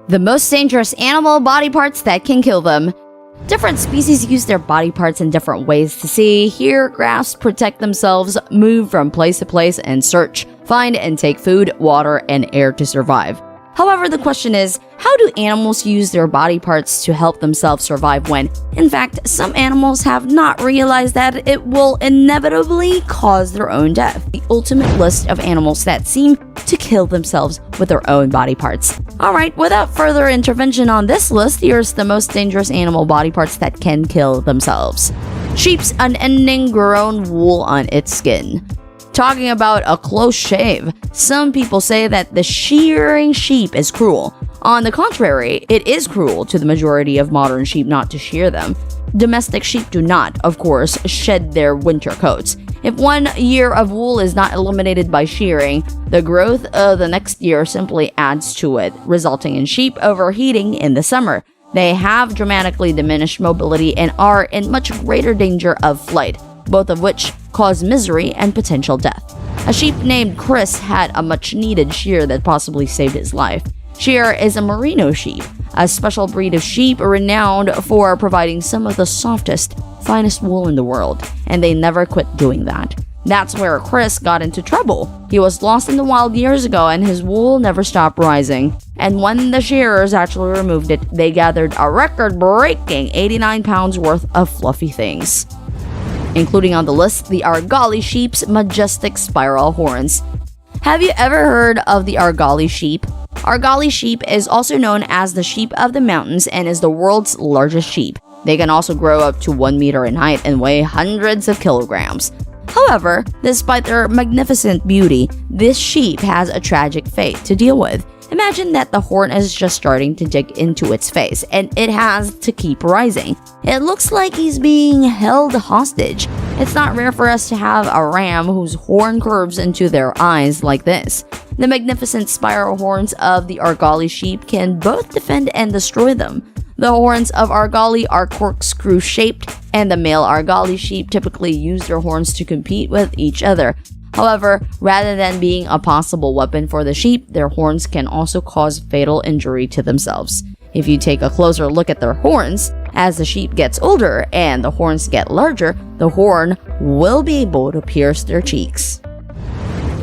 The most dangerous animal body parts that can kill them. Different species use their body parts in different ways to see, hear, grasp, protect themselves, move from place to place, and search, find, and take food, water, and air to survive. However, the question is, how do animals use their body parts to help themselves survive when, in fact, some animals have not realized that it will inevitably cause their own death? The ultimate list of animals that seem to kill themselves with their own body parts. Alright, without further intervention on this list, here's the most dangerous animal body parts that can kill themselves. Sheep's unending grown wool on its skin. Talking about a close shave, some people say that the shearing sheep is cruel. On the contrary, it is cruel to the majority of modern sheep not to shear them. Domestic sheep do not, of course, shed their winter coats. If 1 year of wool is not eliminated by shearing, the growth of the next year simply adds to it, resulting in sheep overheating in the summer. They have dramatically diminished mobility and are in much greater danger of flight, both of which cause misery and potential death. A sheep named Chris had a much-needed shear that possibly saved his life. Shear is a merino sheep, a special breed of sheep renowned for providing some of the softest, finest wool in the world, and they never quit doing that. That's where Chris got into trouble. He was lost in the wild years ago and his wool never stopped rising. And when the shearers actually removed it, they gathered a record-breaking 89 pounds worth of fluffy things. Including on the list, the Argali sheep's majestic spiral horns. Have you ever heard of the Argali sheep? Argali sheep is also known as the sheep of the mountains and is the world's largest sheep. They can also grow up to 1 meter in height and weigh hundreds of kilograms. However, despite their magnificent beauty, this sheep has a tragic fate to deal with. Imagine that the horn is just starting to dig into its face, and it has to keep rising. It looks like he's being held hostage. It's not rare for us to have a ram whose horn curves into their eyes like this. The magnificent spiral horns of the Argali sheep can both defend and destroy them. The horns of Argali are corkscrew-shaped, and the male Argali sheep typically use their horns to compete with each other. However, rather than being a possible weapon for the sheep, their horns can also cause fatal injury to themselves. If you take a closer look at their horns, as the sheep gets older and the horns get larger, the horn will be able to pierce their cheeks.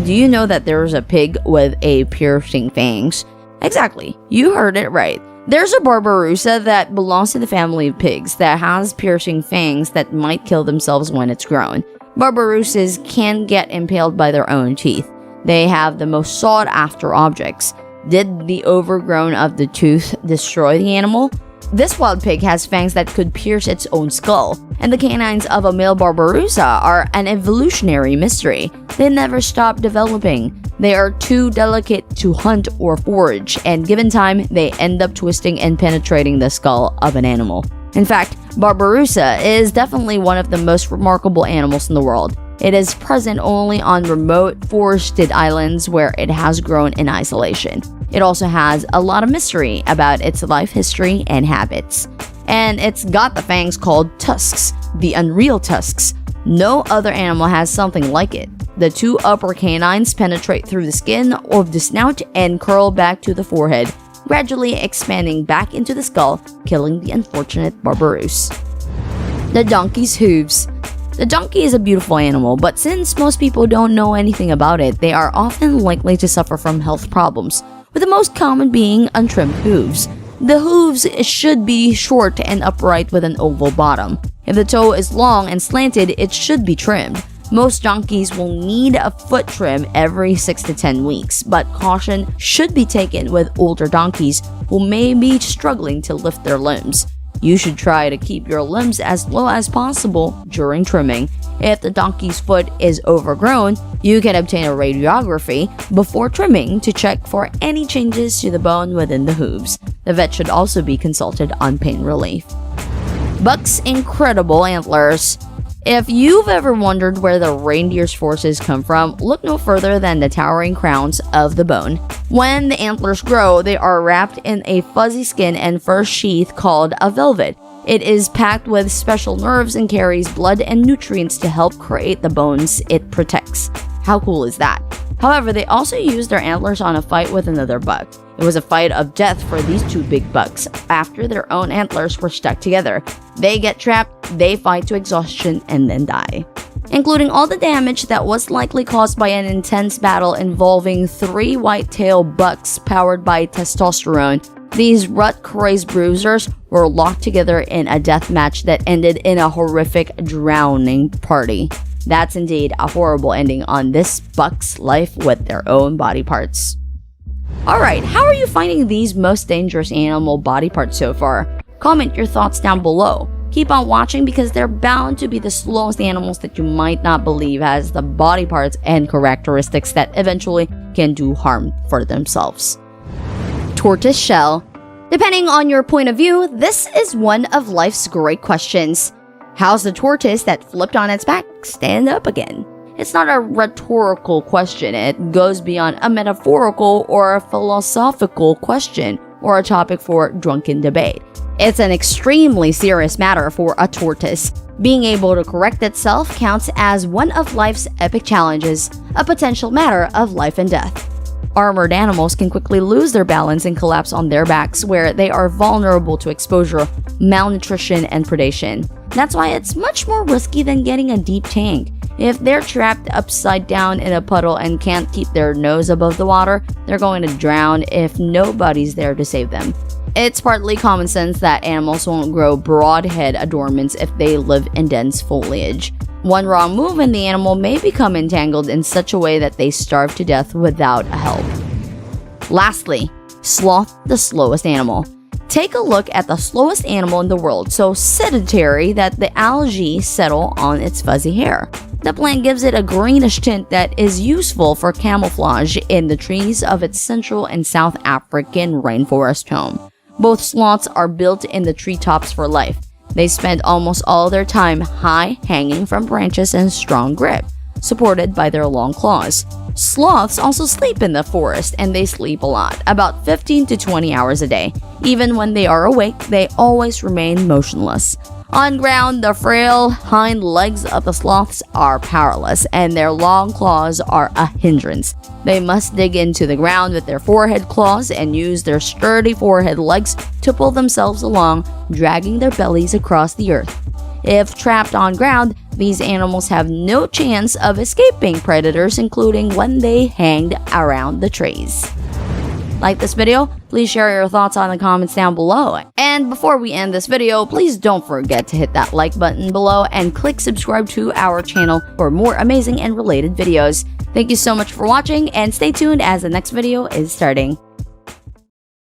Do you know that there's a pig with a piercing fangs? Exactly, you heard it right. There's a Barbaroussa that belongs to the family of pigs that has piercing fangs that might kill themselves when it's grown. Barbaroussas can get impaled by their own teeth. They have the most sought-after objects. Did the overgrown of the tooth destroy the animal? This wild pig has fangs that could pierce its own skull, and the canines of a male Barbaroussa are an evolutionary mystery. They never stop developing. They are too delicate to hunt or forage, and given time, they end up twisting and penetrating the skull of an animal. In fact, Barbaroussa is definitely one of the most remarkable animals in the world. It is present only on remote, forested islands where it has grown in isolation. It also has a lot of mystery about its life history and habits. And it's got the fangs called tusks, the unreal tusks. No other animal has something like it. The two upper canines penetrate through the skin of the snout and curl back to the forehead, gradually expanding back into the skull, killing the unfortunate Barbarousse. The donkey's hooves. The donkey is a beautiful animal, but since most people don't know anything about it, they are often likely to suffer from health problems, with the most common being untrimmed hooves. The hooves should be short and upright with an oval bottom. If the toe is long and slanted, it should be trimmed. Most donkeys will need a foot trim every 6 to 10 weeks, but caution should be taken with older donkeys who may be struggling to lift their limbs. You should try to keep your limbs as low as possible during trimming. If the donkey's foot is overgrown, you can obtain a radiography before trimming to check for any changes to the bone within the hooves. The vet should also be consulted on pain relief. Buck's incredible antlers. If you've ever wondered where the reindeer's forces come from, look no further than the towering crowns of the bone. When the antlers grow, they are wrapped in a fuzzy skin and fur sheath called a velvet. It is packed with special nerves and carries blood and nutrients to help create the bones it protects. How cool is that? However, they also use their antlers on a fight with another buck. It was a fight of death for these two big bucks after their own antlers were stuck together. They get trapped, they fight to exhaustion, and then die. Including all the damage that was likely caused by an intense battle involving 3 white-tailed bucks powered by testosterone, these rut-crazed bruisers were locked together in a death match that ended in a horrific drowning party. That's indeed a horrible ending on this buck's life with their own body parts. Alright, how are you finding these most dangerous animal body parts so far? Comment your thoughts down below. Keep on watching because they're bound to be the slowest animals that you might not believe has the body parts and characteristics that eventually can do harm for themselves. Tortoise shell. Depending on your point of view, this is one of life's great questions. How's the tortoise that flipped on its back stand up again? It's not a rhetorical question. It goes beyond a metaphorical or a philosophical question or a topic for drunken debate. It's an extremely serious matter for a tortoise. Being able to correct itself counts as one of life's epic challenges, a potential matter of life and death. Armored animals can quickly lose their balance and collapse on their backs, where they are vulnerable to exposure, malnutrition, and predation. That's why it's much more risky than getting a deep tank. If they're trapped upside down in a puddle and can't keep their nose above the water, they're going to drown if nobody's there to save them. It's partly common sense that animals won't grow broadhead adornments if they live in dense foliage. One wrong move and the animal may become entangled in such a way that they starve to death without help. Lastly, sloth, the slowest animal. Take a look at the slowest animal in the world, so sedentary that the algae settle on its fuzzy hair. The plant gives it a greenish tint that is useful for camouflage in the trees of its Central and South African rainforest home. Both sloths are built in the treetops for life. They spend almost all their time high, hanging from branches and strong grip, supported by their long claws. Sloths also sleep in the forest, and they sleep a lot, about 15 to 20 hours a day. Even when they are awake, they always remain motionless. On ground, the frail hind legs of the sloths are powerless, and their long claws are a hindrance. They must dig into the ground with their forehead claws and use their sturdy forehead legs to pull themselves along, dragging their bellies across the earth. If trapped on ground, these animals have no chance of escaping predators, including when they hang around the trees. Like this video? Please share your thoughts on the comments down below. And before we end this video, please don't forget to hit that like button below and click subscribe to our channel for more amazing and related videos. Thank you so much for watching, and stay tuned as the next video is starting.